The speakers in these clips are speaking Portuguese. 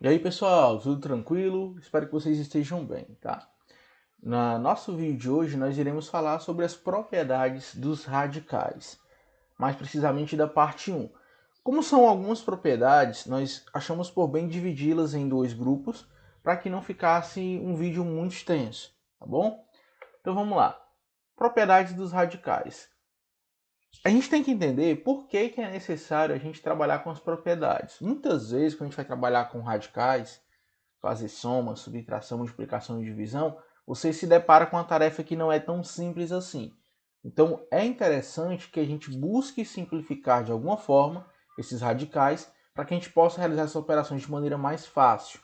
E aí pessoal, tudo tranquilo? Espero que vocês estejam bem, tá? No nosso vídeo de hoje nós iremos falar sobre as propriedades dos radicais, mais precisamente da parte 1. Como são algumas propriedades, nós achamos por bem dividi-las em dois grupos para que não ficasse um vídeo muito extenso, tá bom? Então vamos lá. Propriedades dos radicais. A gente tem que entender por que é necessário a gente trabalhar com as propriedades. Muitas vezes, quando a gente vai trabalhar com radicais, fazer soma, subtração, multiplicação e divisão, você se depara com uma tarefa que não é tão simples assim. Então é interessante que a gente busque simplificar de alguma forma esses radicais para que a gente possa realizar essas operações de maneira mais fácil.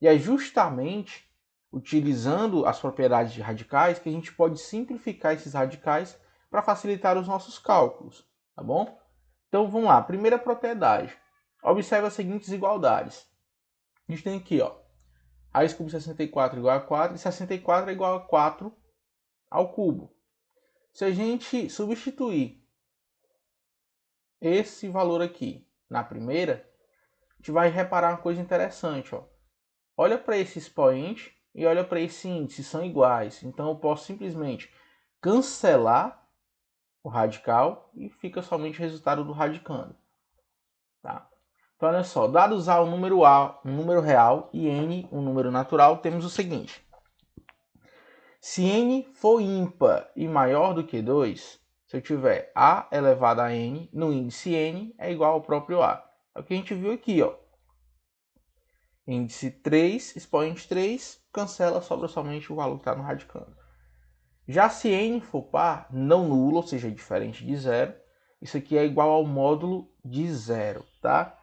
E é justamente utilizando as propriedades de radicais que a gente pode simplificar esses radicais para facilitar os nossos cálculos, tá bom? Então vamos lá, primeira propriedade. Observe as seguintes igualdades. A gente tem aqui, ó, raiz cubo de 64 igual a 4 e 64 é igual a 4 ao cubo. Se a gente substituir esse valor aqui na primeira, a gente vai reparar uma coisa interessante, ó. Olha para esse expoente e olha para esse índice, são iguais. Então eu posso simplesmente cancelar o radical e fica somente o resultado do radicando. Tá? Então olha só, dados A um número real e N um número natural, temos o seguinte. Se N for ímpar e maior do que 2, se eu tiver A elevado a N no índice N é igual ao próprio A. É o que a gente viu aqui, ó. Índice 3, expoente 3, cancela, sobra somente o valor que está no radicando. Já se n for par, não nulo, ou seja, diferente de zero, isso aqui é igual ao módulo de zero, tá?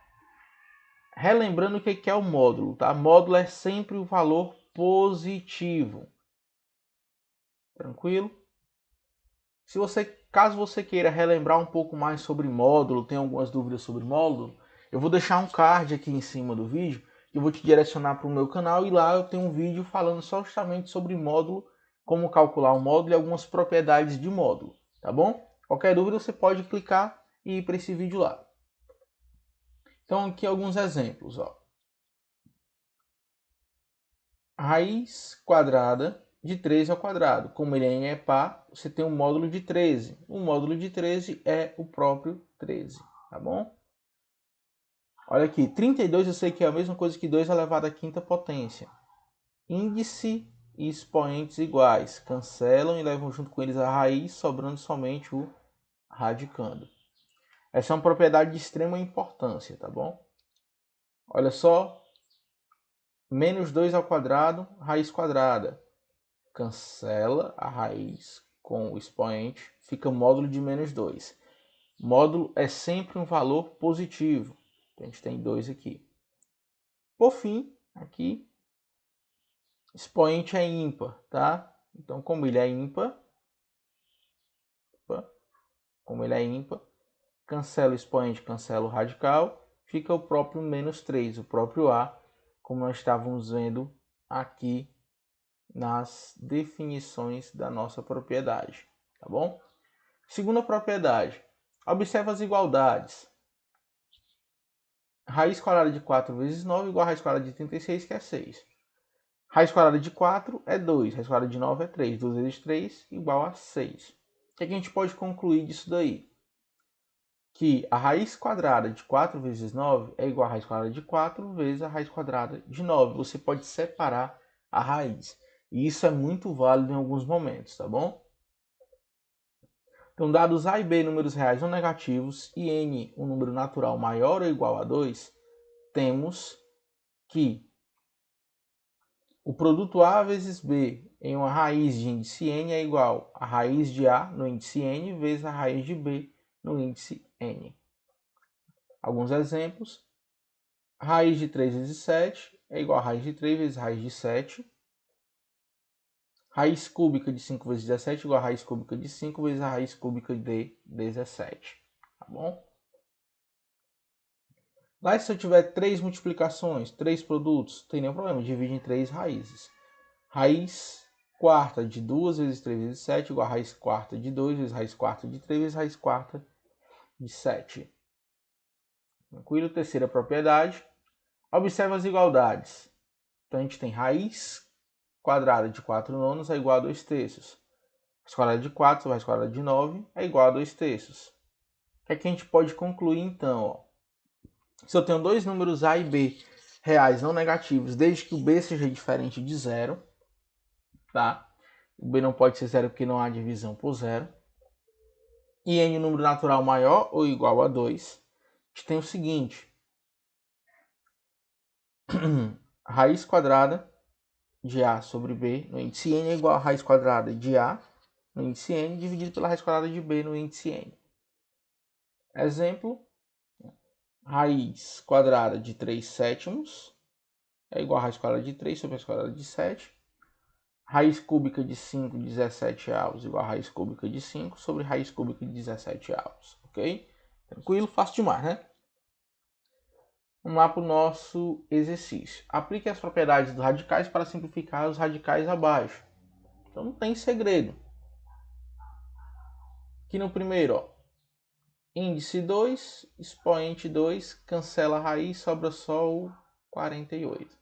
Relembrando o que é o módulo, tá? Módulo é sempre o valor positivo. Tranquilo? Caso você queira relembrar um pouco mais sobre módulo, tem algumas dúvidas sobre módulo, eu vou deixar um card aqui em cima do vídeo que eu vou te direcionar para o meu canal e lá eu tenho um vídeo falando só justamente sobre módulo, como calcular o módulo e algumas propriedades de módulo, tá bom? Qualquer dúvida você pode clicar e ir para esse vídeo lá. Então aqui alguns exemplos, ó. Raiz quadrada de 13 ao quadrado. Como ele é par, você tem um módulo de 13. O módulo de 13 é o próprio 13, tá bom? Olha aqui, 32 eu sei que é a mesma coisa que 2 elevado à quinta potência. Índice e expoentes iguais. Cancelam e levam junto com eles a raiz, sobrando somente o radicando. Essa é uma propriedade de extrema importância, tá bom? Olha só, menos 2 ao quadrado, raiz quadrada. Cancela a raiz com o expoente, fica módulo de menos 2. Módulo é sempre um valor positivo. Então, a gente tem 2 aqui. Por fim, aqui, expoente é ímpar, tá? Então, como ele é ímpar, cancela o expoente, cancela o radical, fica o próprio menos 3, o próprio A, como nós estávamos vendo aqui nas definições da nossa propriedade, tá bom? Segunda propriedade, observa as igualdades. Raiz quadrada de 4 vezes 9 igual a raiz quadrada de 36, que é 6. Raiz quadrada de 4 é 2, raiz quadrada de 9 é 3. 2 vezes 3 igual a 6. O que a gente pode concluir disso daí? Que a raiz quadrada de 4 vezes 9 é igual a raiz quadrada de 4 vezes a raiz quadrada de 9. Você pode separar a raiz. E isso é muito válido em alguns momentos, tá bom? Então, dados A e B números reais ou negativos e N um número natural maior ou igual a 2, temos que o produto A vezes B em uma raiz de índice N é igual a raiz de A no índice N vezes a raiz de B no índice N. Alguns exemplos. Raiz de 3 vezes 7 é igual a raiz de 3 vezes raiz de 7. Raiz cúbica de 5 vezes 17 é igual a raiz cúbica de 5 vezes a raiz cúbica de 17. Tá bom? Lá se eu tiver 3 multiplicações, 3 produtos, não tem nenhum problema, divide em 3 raízes. Raiz quarta de 2 vezes 3 vezes 7 igual a raiz quarta de 2 vezes raiz quarta de 3 vezes raiz quarta de 7. Tranquilo? Terceira propriedade. Observe as igualdades. Então a gente tem raiz quadrada de 4/9 é igual a 2/3. Raiz quadrada de 4 sobre raiz quadrada de 9 é igual a 2/3. O que é que a gente pode concluir então? Ó? Se eu tenho dois números A e B reais não negativos, desde que o B seja diferente de zero, tá? O B não pode ser zero porque não há divisão por zero. E n o número natural maior ou igual a 2, a gente tem o seguinte. Raiz quadrada de A sobre B no índice n é igual a raiz quadrada de A no índice n dividido pela raiz quadrada de B no índice n. Exemplo, raiz quadrada de 3/7 é igual a raiz quadrada de 3 sobre a raiz quadrada de 7. Raiz cúbica de 5/17 igual a raiz cúbica de 5 sobre raiz cúbica de 17 ok? Tranquilo? Fácil demais, né? Vamos lá para o nosso exercício. Aplique as propriedades dos radicais para simplificar os radicais abaixo. Então não tem segredo. Aqui no primeiro, ó, índice 2, expoente 2, cancela a raiz, sobra só o 48.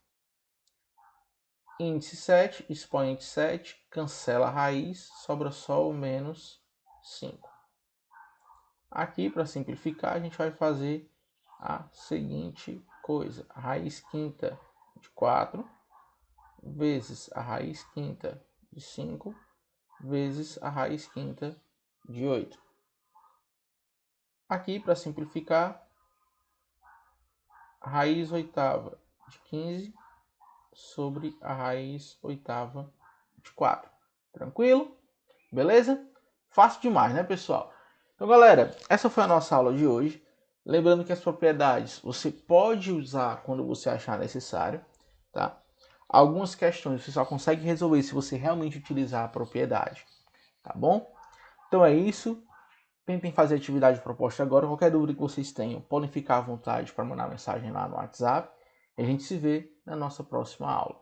Índice 7, expoente 7, cancela a raiz, sobra só o menos 5. Aqui, para simplificar, a gente vai fazer a seguinte coisa. A raiz quinta de 4 vezes a raiz quinta de 5 vezes a raiz quinta de 8. Aqui, para simplificar, a raiz oitava de 15 sobre a raiz oitava de 4. Tranquilo? Beleza? Fácil demais, né, pessoal? Então, galera, essa foi a nossa aula de hoje. Lembrando que as propriedades você pode usar quando você achar necessário, tá? Algumas questões você só consegue resolver se você realmente utilizar a propriedade, tá bom? Então é isso. Tentem fazer a atividade proposta agora. Qualquer dúvida que vocês tenham, podem ficar à vontade para mandar mensagem lá no WhatsApp. E a gente se vê na nossa próxima aula.